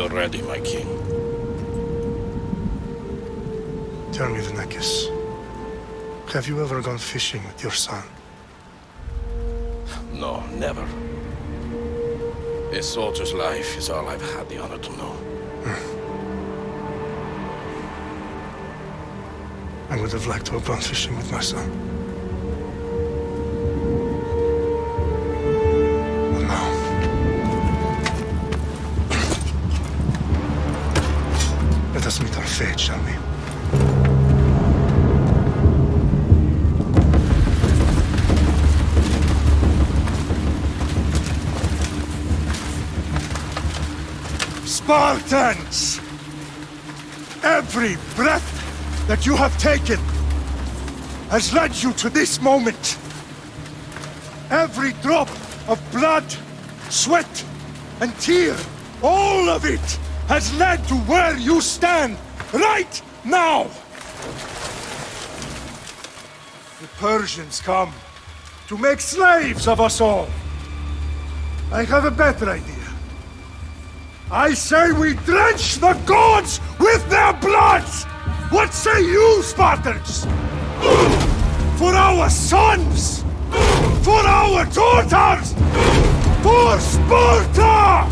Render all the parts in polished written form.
you're ready, my king. Tell me, Vinekis, have you ever gone fishing with your son? No, never. A soldier's life is all I've had the honor to know. I would have liked to have gone fishing with my son. But no. Let us meet our fate, shall we? Spartans! Every breath that you have taken has led you to this moment. Every drop of blood, sweat, and tear, all of it has led to where you stand right now. The Persians come to make slaves of us all. I have a better idea. I say we drench the gods with their blood! What say you, Spartans? For our sons! For our daughters! For Sparta!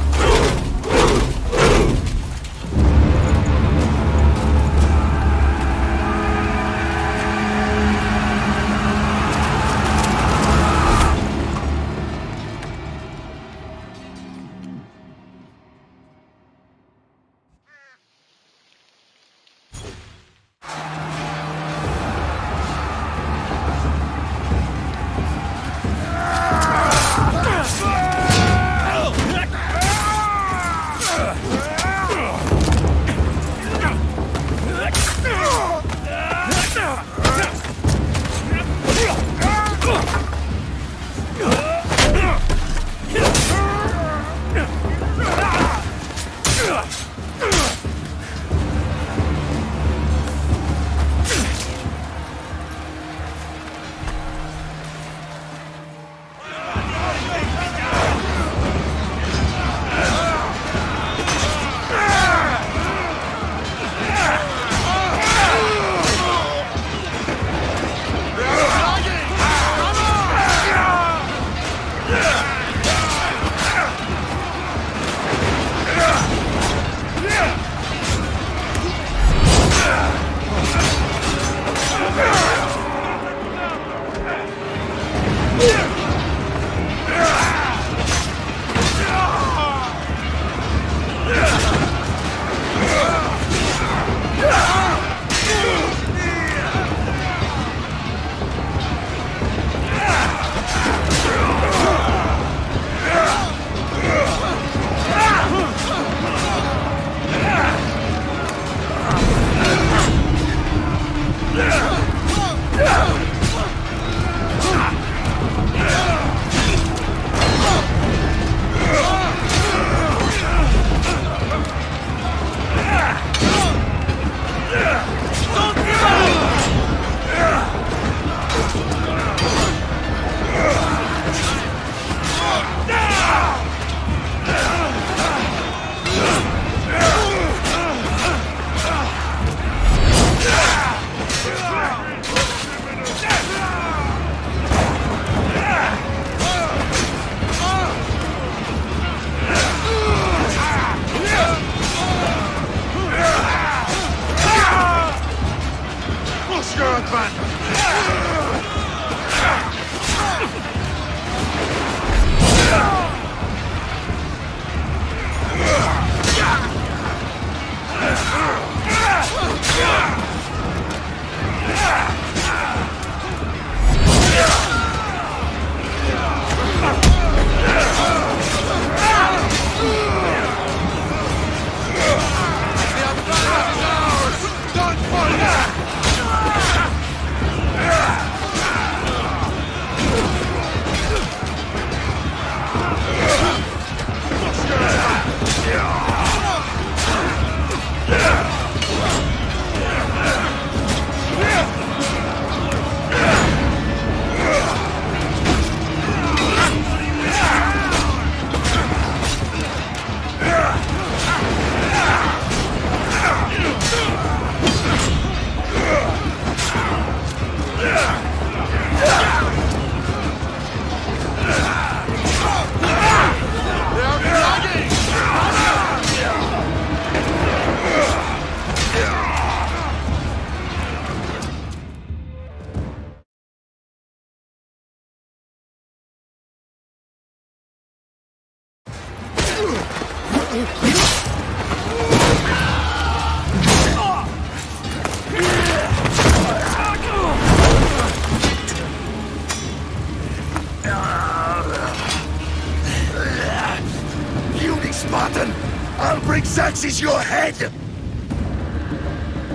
Xerxes your head!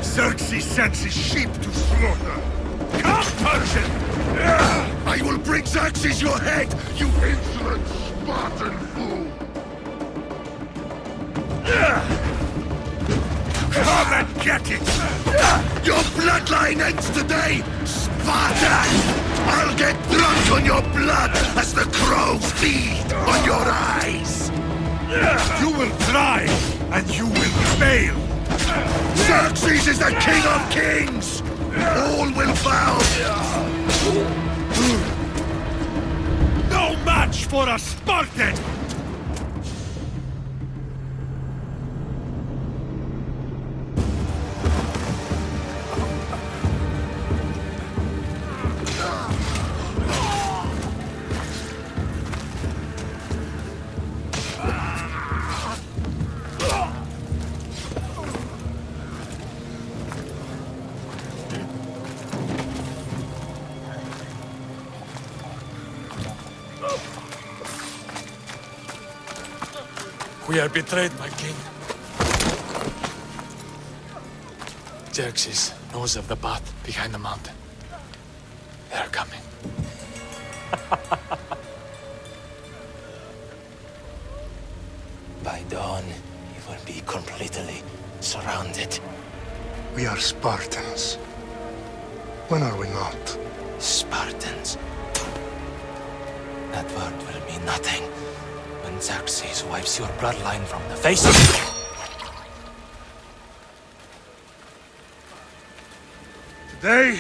Xerxes sends his sheep to slaughter. Come, Persian! I will bring Xerxes your head, you insolent Spartan fool! Come and get it! Your bloodline ends today, Spartan! I'll get drunk on your blood as the crows feed on your eyes! You will try, and you will fail! Xerxes is the king of kings! All will bow! No match for a Spartan! We are betrayed, my king. Xerxes knows of the path behind the mountain. They are coming. By dawn, you will be completely surrounded. We are Spartans. When are we not? Spartans. That word will mean nothing when Xerxes wipes your bloodline from the face of it. Today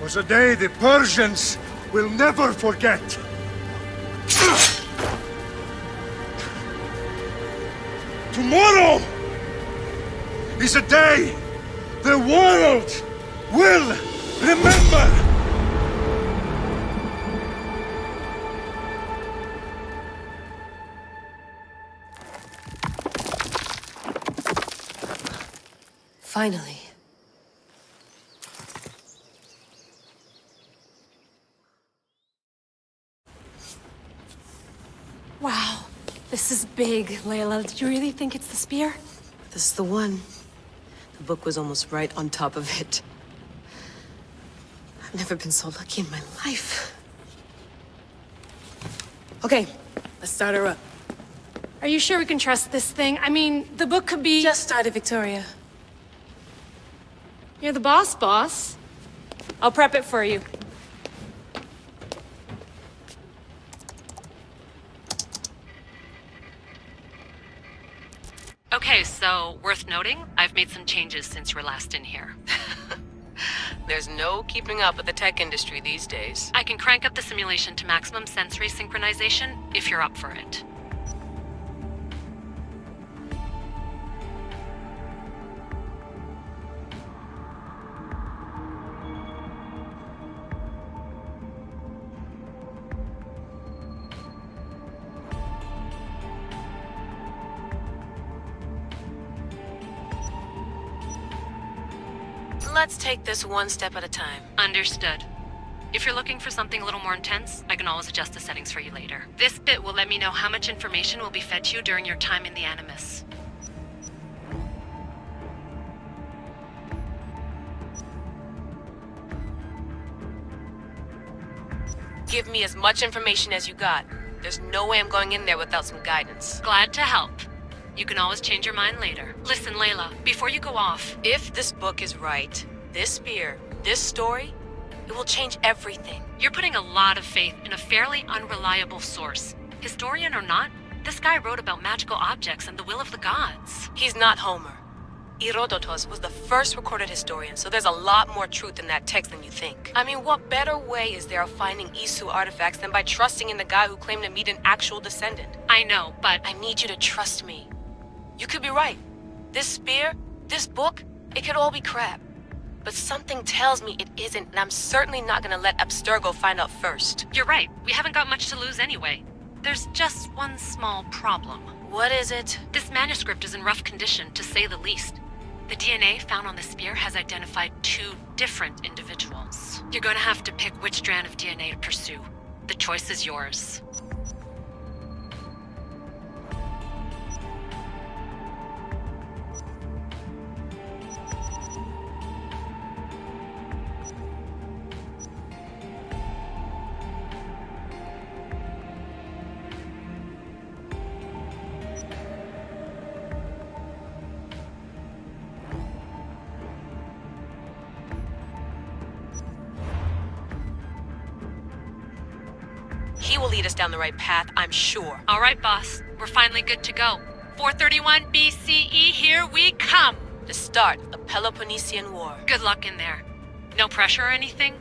was a day the Persians will never forget. Tomorrow is a day the world will remember. Finally. Wow, this is big, Layla. Did you really think it's the spear? This is the one. The book was almost right on top of it. I've never been so lucky in my life. Okay, let's start her up. Are you sure we can trust this thing? I mean, the book could be... Just started, Victoria. You're the boss. I'll prep it for you. Okay, so worth noting, I've made some changes since you were last in here. There's no keeping up with the tech industry these days. I can crank up the simulation to maximum sensory synchronization if you're up for it. Let's take this one step at a time. Understood. If you're looking for something a little more intense, I can always adjust the settings for you later. This bit will let me know how much information will be fed to you during your time in the Animus. Give me as much information as you got. There's no way I'm going in there without some guidance. Glad to help. You can always change your mind later. Listen, Layla, before you go off... If this book is right, this spear, this story, it will change everything. You're putting a lot of faith in a fairly unreliable source. Historian or not, this guy wrote about magical objects and the will of the gods. He's not Homer. Herodotus was the first recorded historian, so there's a lot more truth in that text than you think. I mean, what better way is there of finding Isu artifacts than by trusting in the guy who claimed to meet an actual descendant? I know, but... I need you to trust me. You could be right. This spear, this book, it could all be crap. But something tells me it isn't, and I'm certainly not gonna let Abstergo find out first. You're right. We haven't got much to lose anyway. There's just one small problem. What is it? This manuscript is in rough condition, to say the least. The DNA found on the spear has identified 2 different individuals. You're gonna have to pick which strand of DNA to pursue. The choice is yours. He will lead us down the right path, I'm sure. All right, boss. We're finally good to go. 431 BCE, here we come! The start of the Peloponnesian War. Good luck in there. No pressure or anything,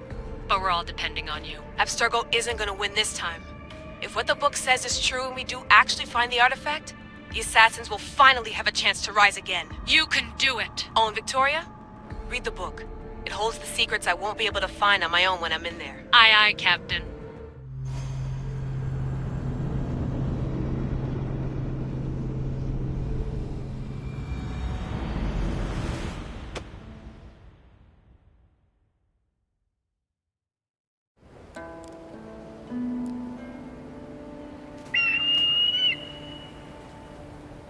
but we're all depending on you. Abstergo isn't gonna win this time. If what the book says is true and we do actually find the artifact, the assassins will finally have a chance to rise again. You can do it! Oh, and Victoria? Read the book. It holds the secrets I won't be able to find on my own when I'm in there. Aye, aye, Captain.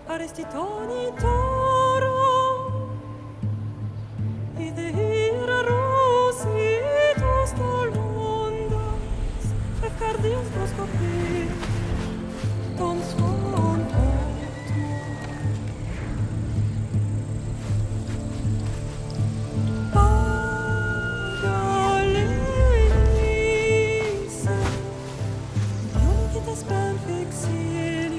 Arrestitoni toro, idehira rositos dolondas, efcardios proscopir, ton son Pagalese, Ionikites perfectioniones.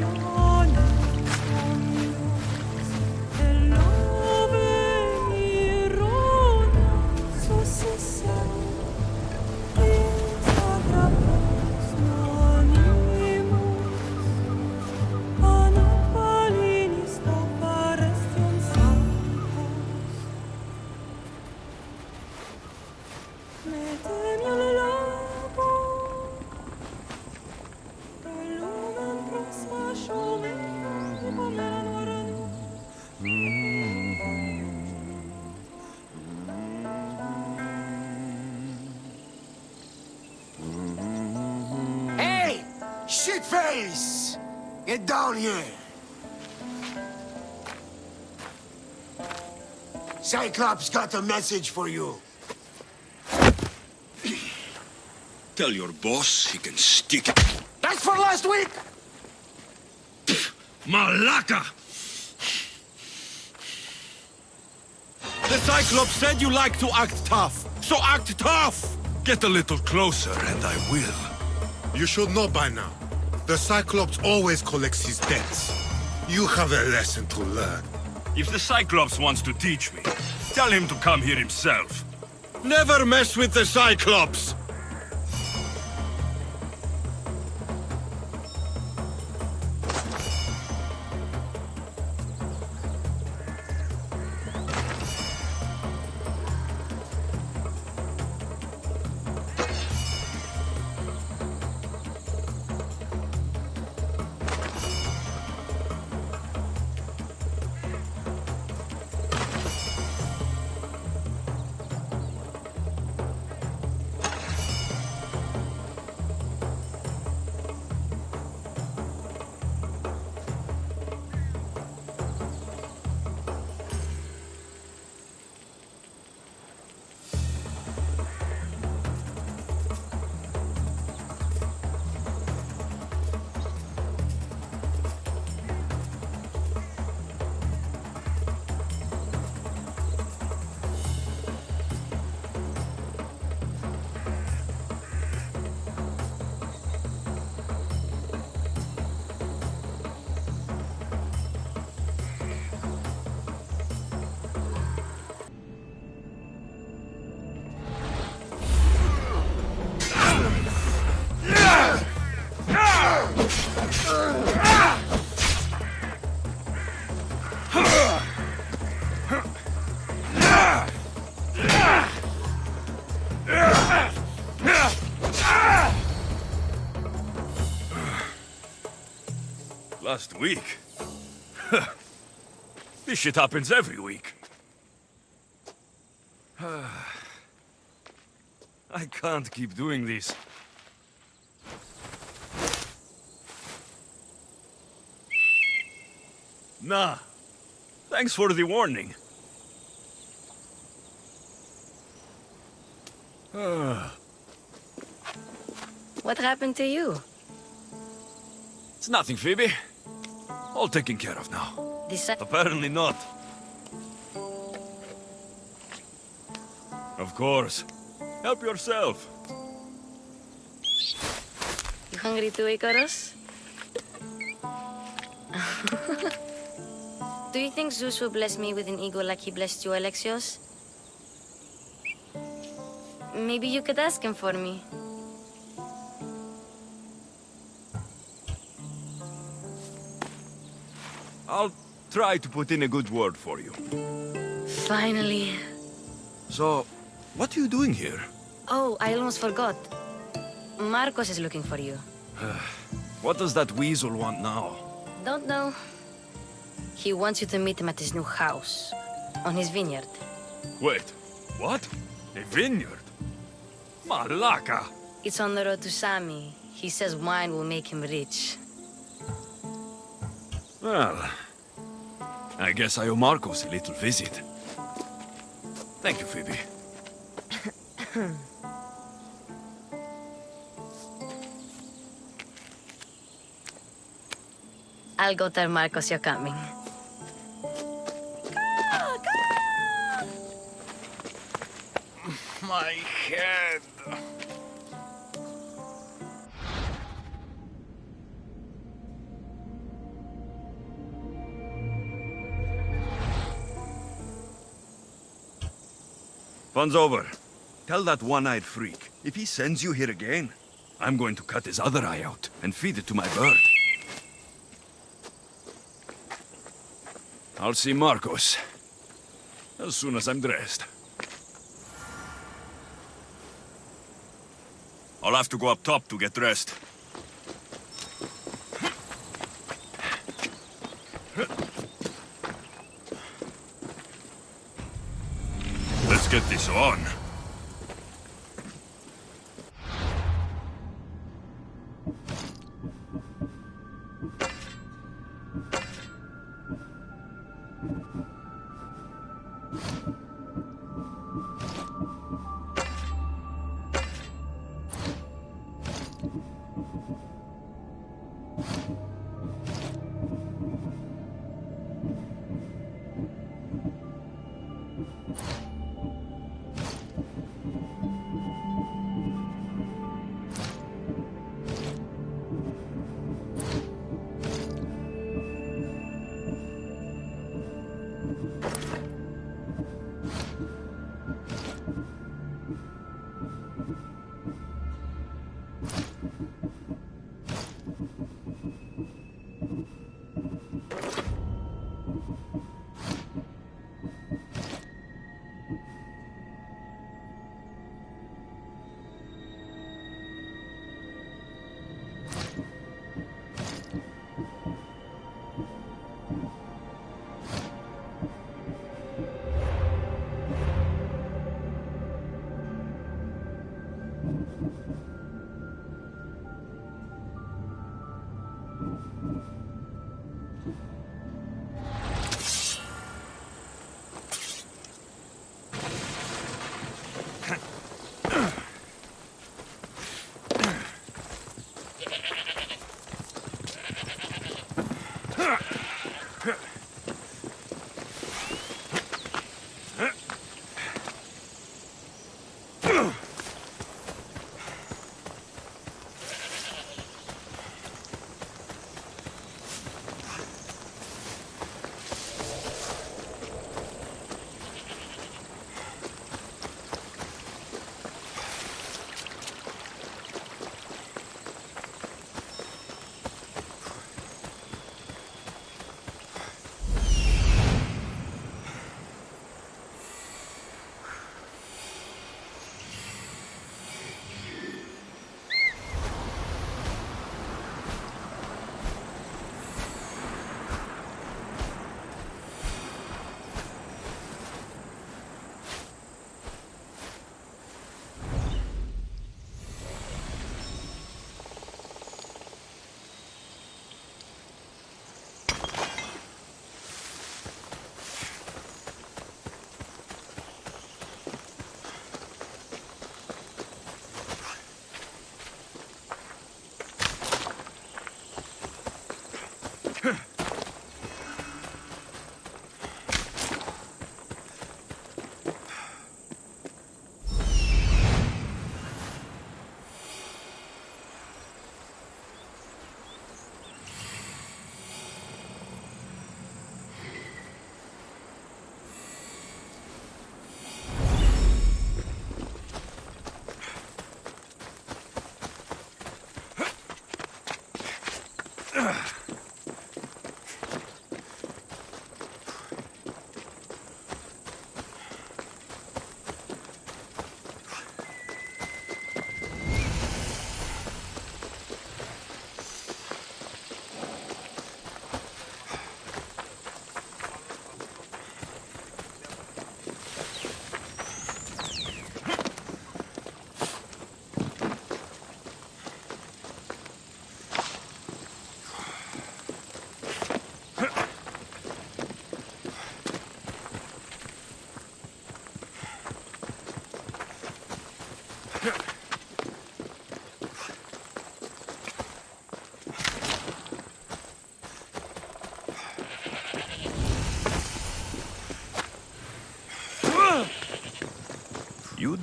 Hey! Shitface! Get down here! Cyclops got a message for you. Tell your boss he can stick it. That's for last week! Malaka! The Cyclops said you like to act tough, so act tough! Get a little closer and I will. You should know by now. The Cyclops always collects his debts. You have a lesson to learn. If the Cyclops wants to teach me, tell him to come here himself. Never mess with the Cyclops! Last week? This shit happens every week. I can't keep doing this. Nah. Thanks for the warning. What happened to you? It's nothing, Phoebe. All taken care of now. Apparently not. Of course. Help yourself. You hungry too, Icarus? Do you think Zeus will bless me with an ego like he blessed you, Alexios? Maybe you could ask him for me. I'll try to put in a good word for you. Finally. So, what are you doing here? Oh, I almost forgot. Marcos is looking for you. What does that weasel want now? Don't know. He wants you to meet him at his new house. On his vineyard. Wait, what? A vineyard? Malaka! It's on the road to Sami. He says wine will make him rich. Well, I guess I owe Marcos a little visit. Thank you, Phoebe. I'll go tell Marcos you're coming. My head. Fun's over. Tell that one-eyed freak, if he sends you here again, I'm going to cut his other eye out and feed it to my bird. I'll see Marcos as soon as I'm dressed. I'll have to go up top to get dressed. Let's get this on.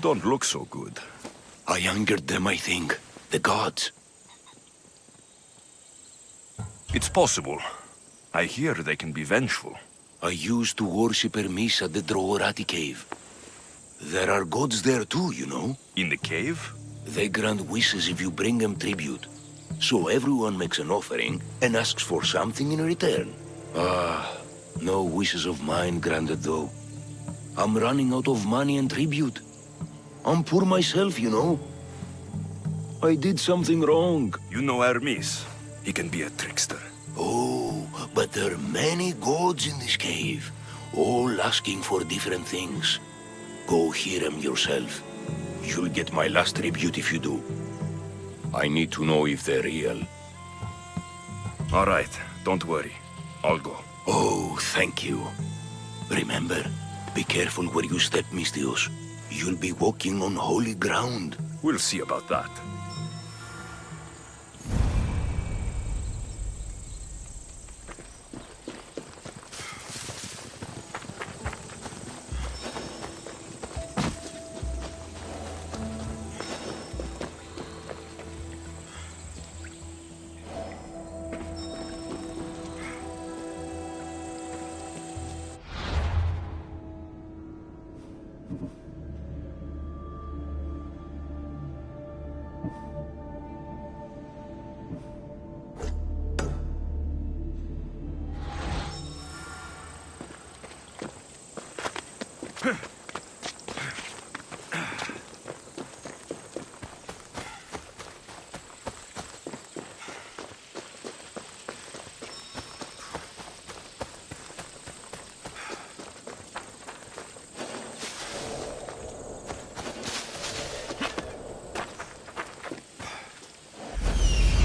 don't look so good. I angered them, I think. The gods. It's possible. I hear they can be vengeful. I used to worship Hermes at the Droorati cave. There are gods there too, you know. In the cave? They grant wishes if you bring them tribute. So everyone makes an offering and asks for something in return. No wishes of mine granted though. I'm running out of money and tribute. I'm poor myself, you know. I did something wrong. You know Hermes. He can be a trickster. Oh, but there are many gods in this cave, all asking for different things. Go hear them yourself. You'll get my last tribute if you do. I need to know if they're real. All right, don't worry. I'll go. Oh, thank you. Remember, be careful where you step, Mistios. You'll be walking on holy ground. We'll see about that.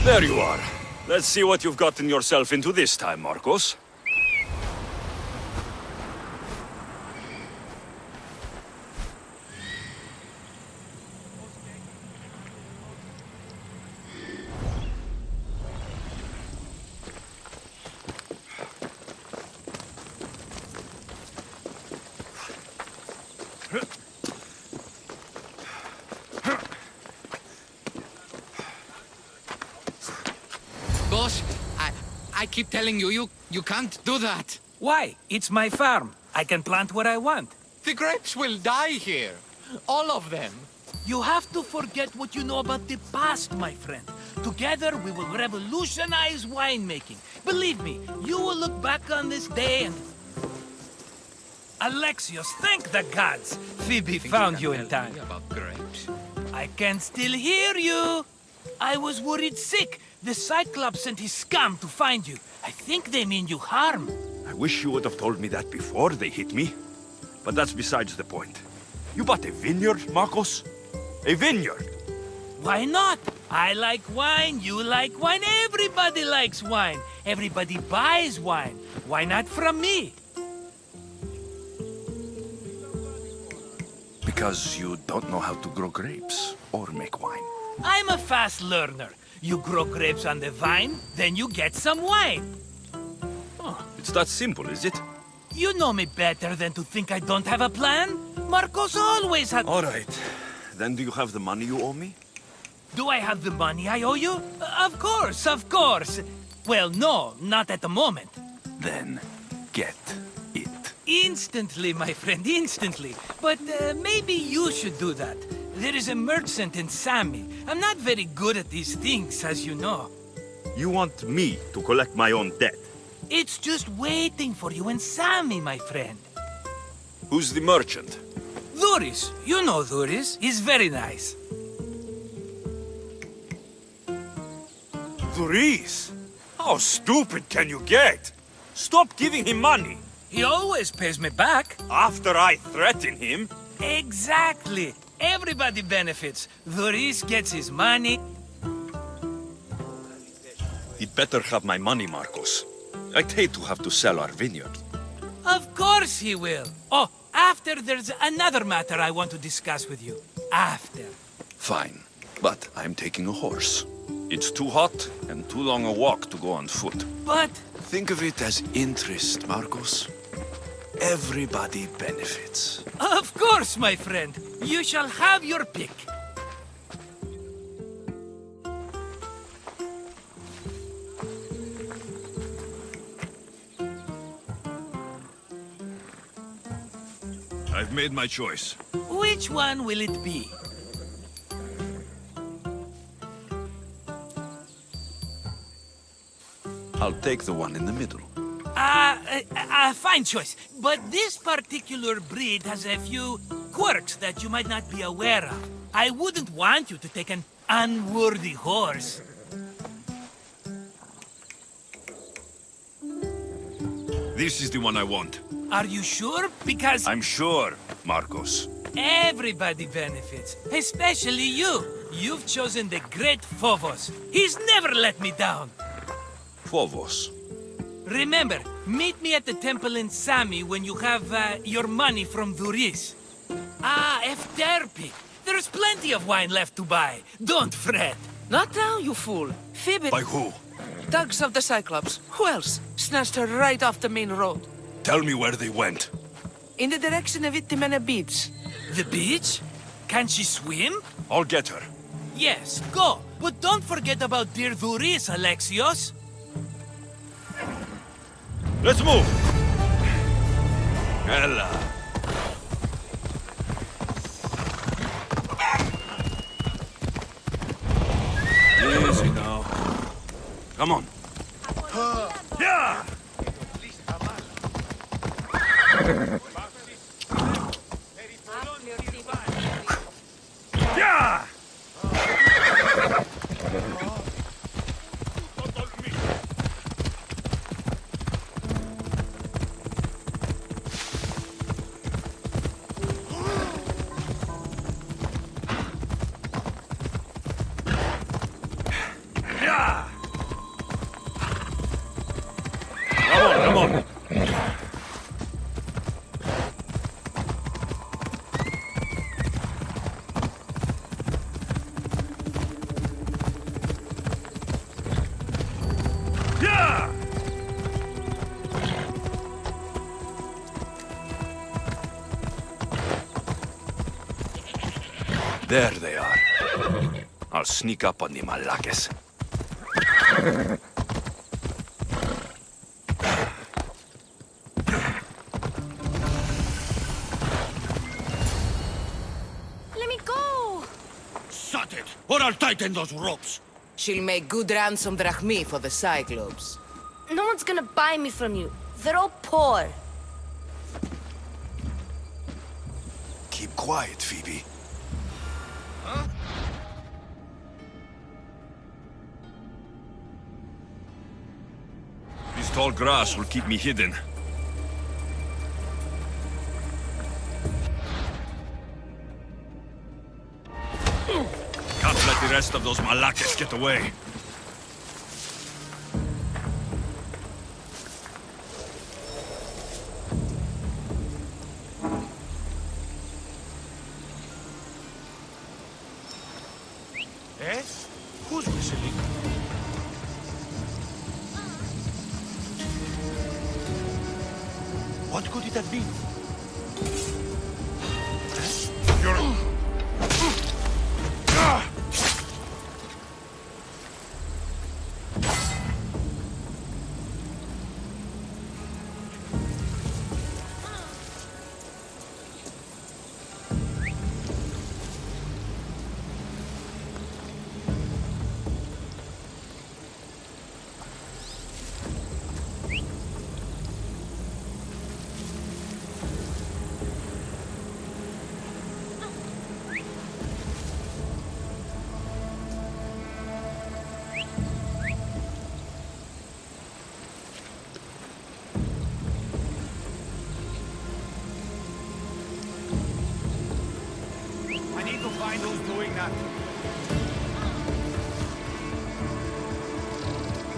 There you are. Let's see what you've gotten yourself into this time, Marcos. Boss, I keep telling you, you can't do that. Why? It's my farm. I can plant what I want. The grapes will die here. All of them. You have to forget what you know about the past, my friend. Together, we will revolutionize winemaking. Believe me, you will look back on this day and... Alexios, thank the gods! Phoebe found you in time. About grapes. I can still hear you. I was worried sick. The Cyclops sent his scum to find you. I think they mean you harm. I wish you would have told me that before they hit me. But that's besides the point. You bought a vineyard, Marcos? A vineyard? Why not? I like wine, you like wine, everybody likes wine. Everybody buys wine. Why not from me? Because you don't know how to grow grapes or make wine. I'm a fast learner. You grow grapes on the vine, then you get some wine. Oh, it's that simple, is it? You know me better than to think I don't have a plan. Marcos always had... All right. Then do you have the money you owe me? Do I have the money I owe you? Of course, of course. Well, no, not at the moment. Then get it. Instantly, my friend, instantly. But maybe you should do that. There is a merchant in Sami. I'm not very good at these things, as you know. You want me to collect my own debt? It's just waiting for you in Sami, my friend. Who's the merchant? Dhuris. You know Dhuris. He's very nice. Dhuris? How stupid can you get? Stop giving him money. He always pays me back. After I threaten him? Exactly. Everybody benefits. Dhuris gets his money. He'd better have my money, Marcos. I'd hate to have to sell our vineyard. Of course he will. Oh, after there's another matter I want to discuss with you. After. Fine. But I'm taking a horse. It's too hot and too long a walk to go on foot. But... Think of it as interest, Marcos. Everybody benefits. Of course, my friend. You shall have your pick. I've made my choice. Which one will it be? I'll take the one in the middle. Fine choice. But this particular breed has a few quirks that you might not be aware of. I wouldn't want you to take an unworthy horse. This is the one I want. Are you sure? Because I'm sure, Marcos. everybody benefits, especially you. You've chosen the great Phobos. He's never let me down. Phobos. Remember, meet me at the temple in Sami when you have your money from Duris. Efterpi. There's plenty of wine left to buy. Don't fret. Not now, you fool. Phoebe. By who? Thugs of the Cyclops. Who else? Snatched her right off the main road. Tell me where they went. In the direction of Itimena Beach. The beach? Can she swim? I'll get her. Yes, go. But don't forget about dear Duris, Alexios. Let's move! Ella. Easy now. Come on. Yeah! Yeah! Come on. Yeah! There they are. I'll sneak up on the Malakes. Let me go! Shut it, or I'll tighten those ropes. She'll make good ransom drachmi for the Cyclops. No one's gonna buy me from you. They're all poor. Keep quiet, Phoebe. Huh? This tall grass will keep me hidden. Can't let the rest of those Malakes get away. Eh? Who's whistling? What could it have been? I need to find who's doing that.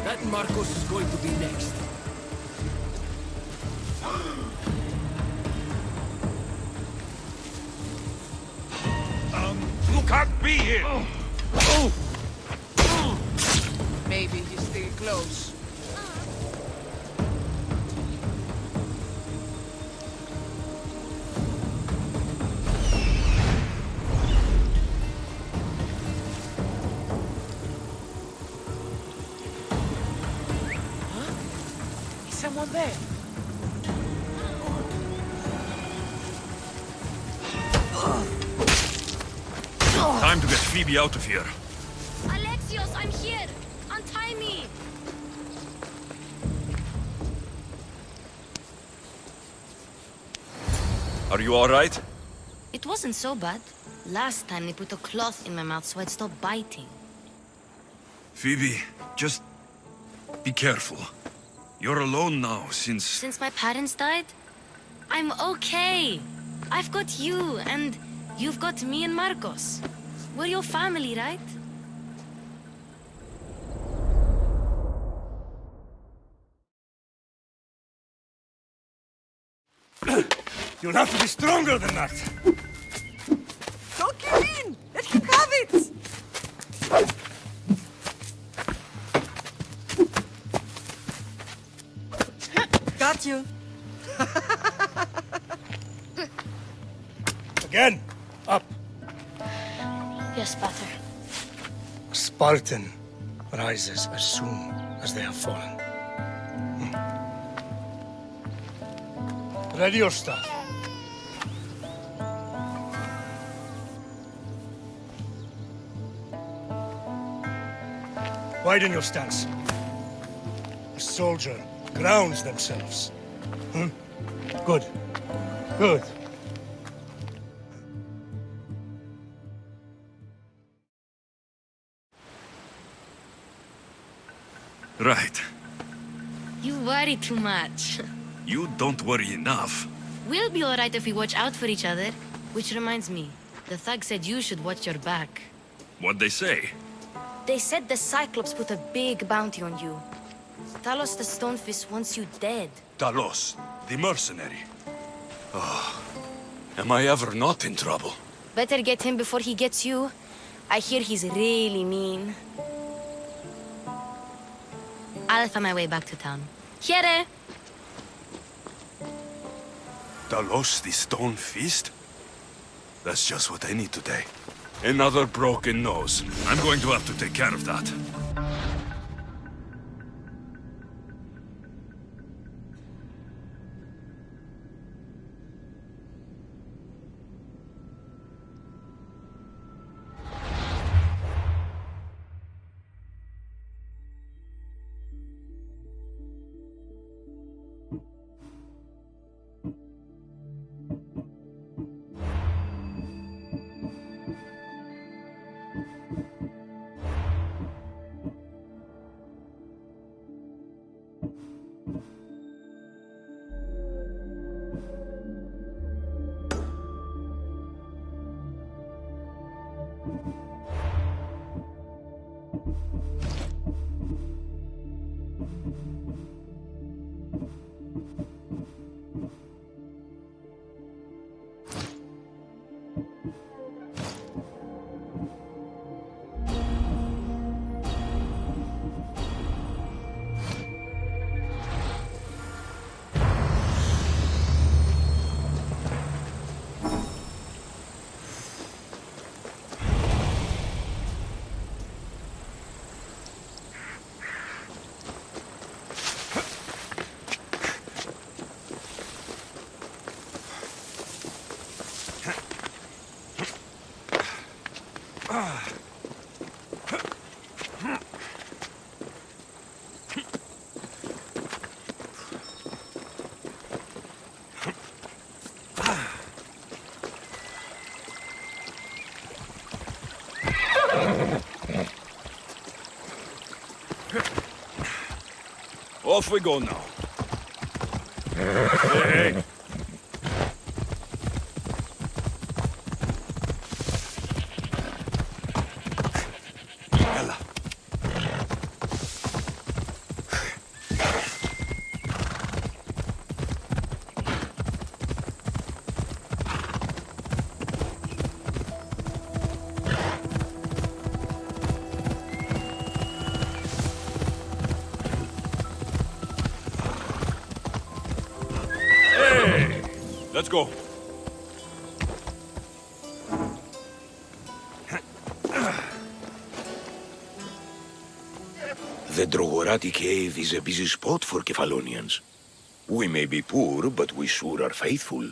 That Marcos is going to be next. You can't be here! Maybe he's still close. someone there. Time to get Phoebe out of here. Alexios, I'm here! Untie me! Are you alright? It wasn't so bad. Last time they put a cloth in my mouth so I'd stop biting. Phoebe, just be careful. You're alone now since... Since my parents died? I'm okay. I've got you, and you've got me and Marcos. We're your family, right? You'll have to be stronger than that. Don't give in! Let him have it! Got you. Again. Up. Yes, Pater. A Spartan rises as soon as they have fallen. Ready your staff. Widen your stance. A soldier grounds themselves. Good. Good. Right. You worry too much. You don't worry enough. We'll be alright if we watch out for each other. Which reminds me, the thug said you should watch your back. What'd they say? They said the Cyclops put a big bounty on you. Talos the Stonefist wants you dead. Talos, the mercenary. Oh, am I ever not in trouble? Better get him before he gets you. I hear he's really mean. I'll find my way back to town. Here! Talos, the Stone Fist? That's just what I need today. Another broken nose. I'm going to have to take care of that. Off we go now. Hey. Ella. Let's go. The Drogorati cave is a busy spot for Kefalonians. We may be poor, but we sure are faithful.